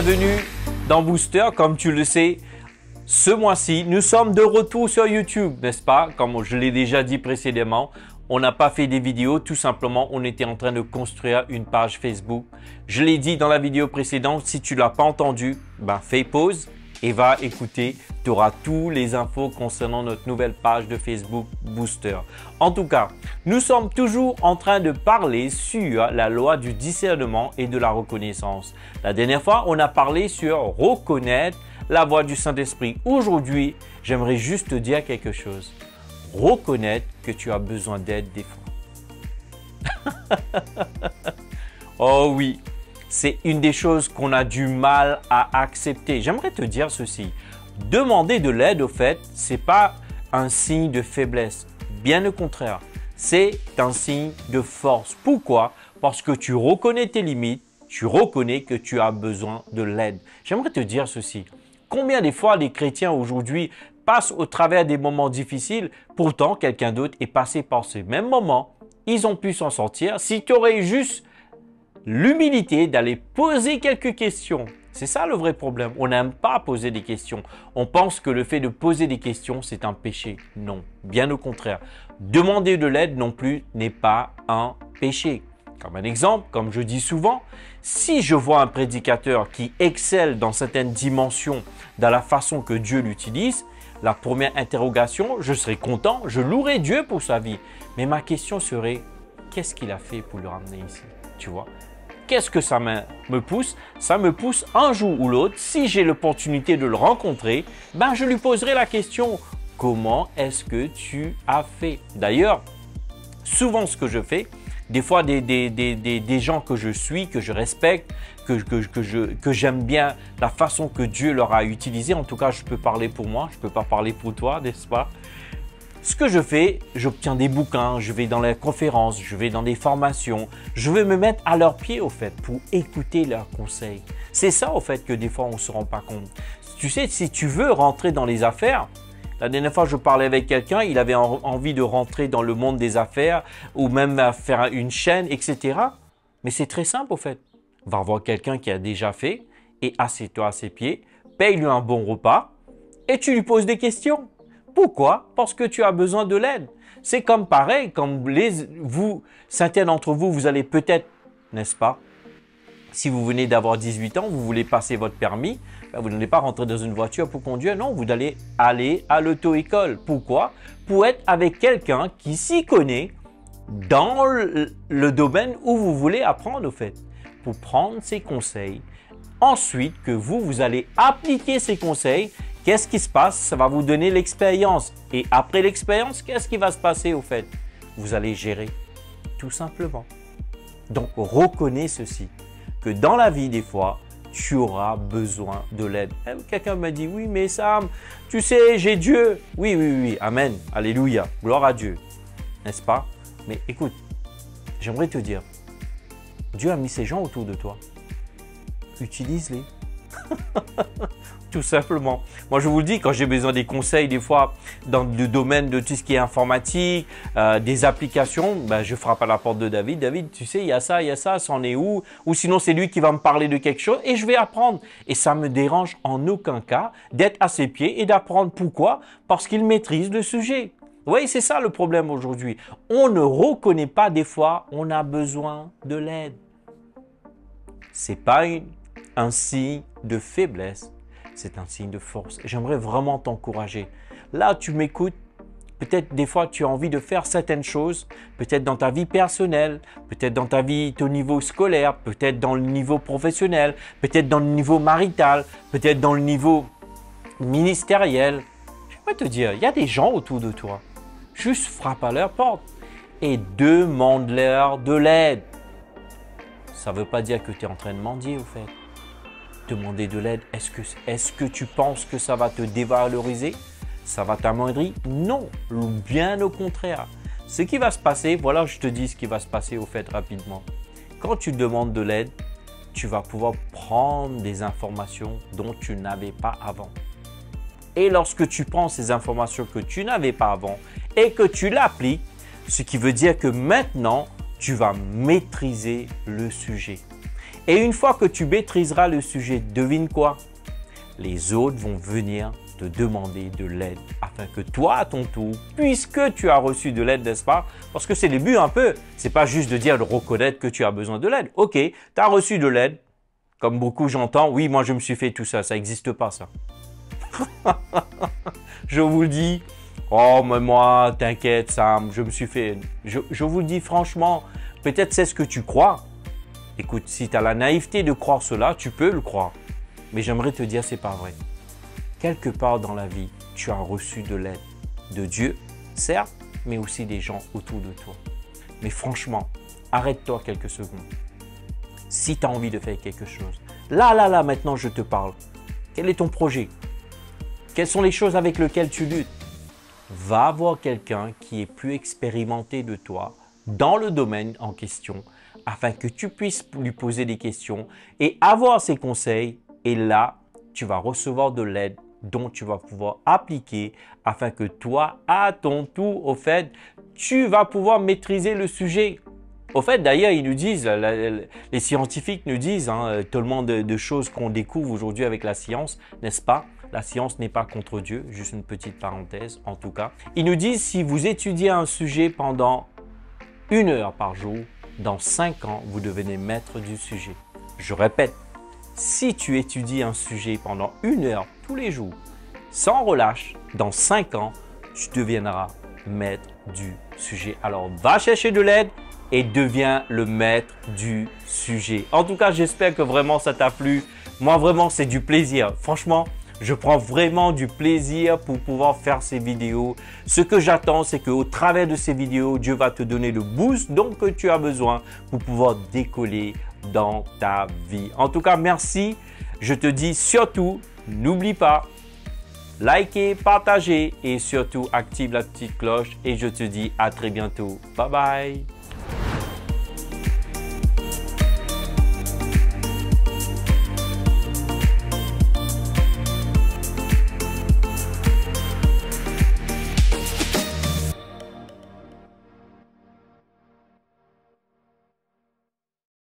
bienvenue dans Booster. Comme tu le sais, ce mois-ci, nous sommes de retour sur YouTube, n'est-ce pas? Comme je l'ai déjà dit précédemment, on n'a pas fait des vidéos, tout simplement, on était en train de construire une page Facebook. Je l'ai dit dans la vidéo précédente, si tu ne l'as pas entendu, fais pause et va écouter. Tu auras tous les infos concernant notre nouvelle page de Facebook Booster. En tout cas, nous sommes toujours en train de parler sur la loi du discernement et de la reconnaissance. La dernière fois, on a parlé sur reconnaître la voix du Saint-Esprit. Aujourd'hui, j'aimerais juste te dire quelque chose. Reconnaître que tu as besoin d'aide des fois. Oh oui, c'est une des choses qu'on a du mal à accepter. J'aimerais te dire ceci. Demander de l'aide, au fait, ce n'est pas un signe de faiblesse. Bien au contraire, c'est un signe de force. Pourquoi? Parce que tu reconnais tes limites, tu reconnais que tu as besoin de l'aide. J'aimerais te dire ceci. Combien des fois les chrétiens aujourd'hui passent au travers des moments difficiles, pourtant quelqu'un d'autre est passé par ces mêmes moments, ils ont pu s'en sortir. Si tu aurais juste l'humilité d'aller poser quelques questions, c'est ça le vrai problème. On n'aime pas poser des questions. On pense que le fait de poser des questions, c'est un péché. Non, bien au contraire. Demander de l'aide non plus n'est pas un péché. Comme un exemple, comme je dis souvent, si je vois un prédicateur qui excelle dans certaines dimensions, dans la façon que Dieu l'utilise, la première interrogation, je serai content, je louerai Dieu pour sa vie. Mais ma question serait, qu'est-ce qu'il a fait pour le ramener ici? Tu vois? Qu'est-ce que ça me pousse? Ça me pousse un jour ou l'autre, si j'ai l'opportunité de le rencontrer, je lui poserai la question, comment est-ce que tu as fait? D'ailleurs, souvent ce que je fais, des fois, des gens que je suis, que je respecte, que j'aime bien la façon que Dieu leur a utilisé. En tout cas, je peux parler pour moi, je ne peux pas parler pour toi, n'est-ce pas? Ce que je fais, j'obtiens des bouquins, je vais dans les conférences, je vais dans des formations. Je vais me mettre à leurs pieds, au fait, pour écouter leurs conseils. C'est ça, au fait, que des fois, on ne se rend pas compte. Tu sais, si tu veux rentrer dans les affaires, la dernière fois, je parlais avec quelqu'un, il avait envie de rentrer dans le monde des affaires ou même faire une chaîne, etc. Mais c'est très simple, au fait. Va voir quelqu'un qui a déjà fait et assieds-toi à ses pieds, paye-lui un bon repas et tu lui poses des questions. Pourquoi? Parce que tu as besoin de l'aide. C'est comme pareil, comme certains d'entre vous, vous allez peut-être, n'est-ce pas? Si vous venez d'avoir 18 ans, vous voulez passer votre permis, vous n'allez pas rentrer dans une voiture pour conduire. Non, vous allez aller à l'auto-école. Pourquoi? Pour être avec quelqu'un qui s'y connaît dans le domaine où vous voulez apprendre, au fait. Pour prendre ses conseils. Ensuite, que vous allez appliquer ces conseils. Qu'est-ce qui se passe? Ça va vous donner l'expérience. Et après l'expérience, qu'est-ce qui va se passer, au fait? Vous allez gérer, tout simplement. Donc, reconnais ceci. Que dans la vie, des fois, tu auras besoin de l'aide. Quelqu'un m'a dit, oui, mais Sam, tu sais, j'ai Dieu. Oui, oui, oui, amen, alléluia, gloire à Dieu. N'est-ce pas? Mais écoute, j'aimerais te dire, Dieu a mis ces gens autour de toi. Utilise-les. Tout simplement. Moi, je vous le dis, quand j'ai besoin des conseils, des fois, dans le domaine de tout ce qui est informatique, des applications, je frappe à la porte de David. David, tu sais, il y a ça, c'en est où? Ou sinon, c'est lui qui va me parler de quelque chose et je vais apprendre. Et ça ne me dérange en aucun cas d'être à ses pieds et d'apprendre. Pourquoi? Parce qu'il maîtrise le sujet. Vous voyez, c'est ça le problème aujourd'hui. On ne reconnaît pas des fois, on a besoin de l'aide. Ce n'est pas un signe de faiblesse. C'est un signe de force. J'aimerais vraiment t'encourager. Là, tu m'écoutes. Peut-être des fois, tu as envie de faire certaines choses. Peut-être dans ta vie personnelle. Peut-être dans ta vie, ton niveau scolaire. Peut-être dans le niveau professionnel. Peut-être dans le niveau marital. Peut-être dans le niveau ministériel. Je vais te dire, il y a des gens autour de toi. Juste frappe à leur porte et demande-leur de l'aide. Ça ne veut pas dire que tu es en train de mendier, au fait. Demander de l'aide, est-ce que tu penses que ça va te dévaloriser? Ça va t'amoindrir? Non, bien au contraire. Ce qui va se passer, voilà, je te dis ce qui va se passer au fait rapidement. Quand tu demandes de l'aide, tu vas pouvoir prendre des informations dont tu n'avais pas avant. Et lorsque tu prends ces informations que tu n'avais pas avant et que tu l'appliques, ce qui veut dire que maintenant, tu vas maîtriser le sujet. Et une fois que tu maîtriseras le sujet, devine quoi? Les autres vont venir te demander de l'aide afin que toi, à ton tour, puisque tu as reçu de l'aide, n'est-ce pas? Parce que c'est le but un peu. C'est pas juste de dire, de reconnaître que tu as besoin de l'aide. Ok, tu as reçu de l'aide. Comme beaucoup j'entends, oui, moi je me suis fait tout ça. Ça n'existe pas ça. Je vous le dis. Oh, mais moi, t'inquiète Sam, je me suis fait... Je vous le dis franchement, peut-être c'est ce que tu crois. Écoute, si tu as la naïveté de croire cela, tu peux le croire. Mais j'aimerais te dire, c'est pas vrai. Quelque part dans la vie, tu as reçu de l'aide de Dieu, certes, mais aussi des gens autour de toi. Mais franchement, arrête-toi quelques secondes. Si tu as envie de faire quelque chose, là, maintenant je te parle. Quel est ton projet? Quelles sont les choses avec lesquelles tu luttes? Va voir quelqu'un qui est plus expérimenté de toi dans le domaine en question afin que tu puisses lui poser des questions et avoir ses conseils. Et là, tu vas recevoir de l'aide dont tu vas pouvoir appliquer afin que toi, à ton tour, au fait, tu vas pouvoir maîtriser le sujet. Au fait, d'ailleurs, ils nous disent, les scientifiques nous disent, tellement de choses qu'on découvre aujourd'hui avec la science, n'est-ce pas? La science n'est pas contre Dieu, juste une petite parenthèse en tout cas. Ils nous disent, si vous étudiez un sujet pendant 1 heure par jour, dans 5 ans, vous devenez maître du sujet. Je répète, si tu étudies un sujet pendant 1 heure tous les jours, sans relâche, dans 5 ans, tu deviendras maître du sujet. Alors, va chercher de l'aide et deviens le maître du sujet. En tout cas, j'espère que vraiment ça t'a plu. Moi, vraiment, c'est du plaisir. Franchement, je prends vraiment du plaisir pour pouvoir faire ces vidéos. Ce que j'attends, c'est qu'au travers de ces vidéos, Dieu va te donner le boost dont que tu as besoin pour pouvoir décoller dans ta vie. En tout cas, merci. Je te dis surtout, n'oublie pas, likez, partagez et surtout active la petite cloche. Et je te dis à très bientôt. Bye bye.